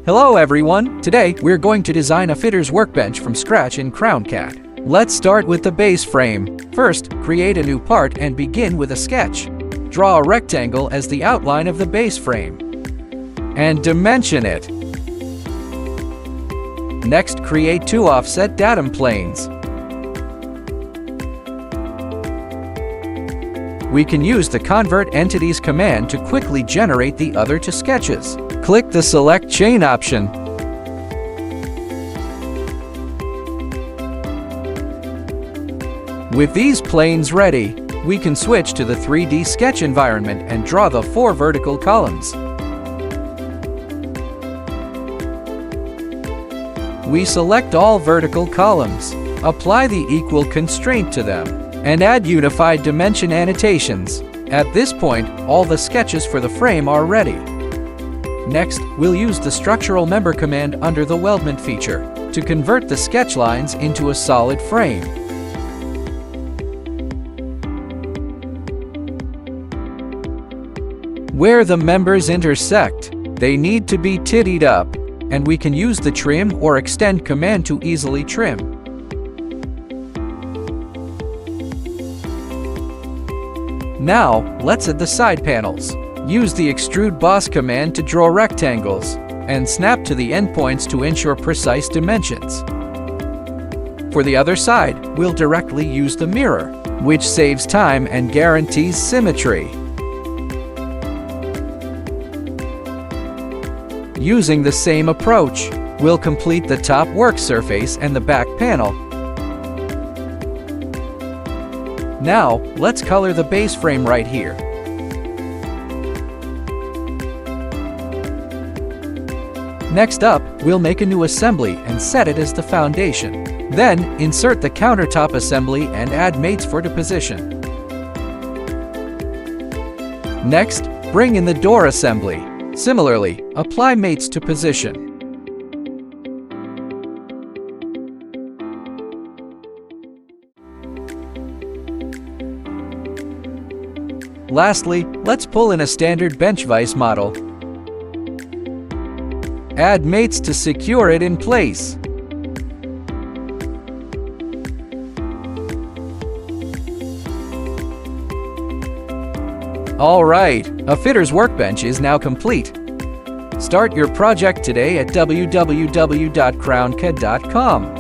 Hello everyone! Today, we're going to design a fitter's workbench from scratch in CrownCAD. Let's start with the base frame. First, create a new part and begin with a sketch. Draw a rectangle as the outline of the base frame. And dimension it. Next, create two offset datum planes. We can use the Convert Entities command to quickly generate the other two sketches. Click the Select Chain option. With these planes ready, we can switch to the 3D sketch environment and draw the 4 vertical columns. We select all vertical columns, apply the equal constraint to them, and add unified dimension annotations. At this point, all the sketches for the frame are ready. Next, we'll use the Structural Member command under the Weldment feature to convert the sketch lines into a solid frame. Where the members intersect, they need to be tittied up, and we can use the Trim or Extend command to easily trim. Now, let's add the side panels. Use the Extrude Boss command to draw rectangles, and snap to the endpoints to ensure precise dimensions. For the other side, we'll directly use the mirror, which saves time and guarantees symmetry. Using the same approach, we'll complete the top work surface and the back panel. Now, let's color the base frame right here. Next up, we'll make a new assembly and set it as the foundation. Then, insert the countertop assembly and add mates for the position. Next, bring in the door assembly. Similarly, apply mates to position. Lastly, let's pull in a standard bench vise model. Add mates to secure it in place. Alright, a fitter's workbench is now complete. Start your project today at www.crowncad.com.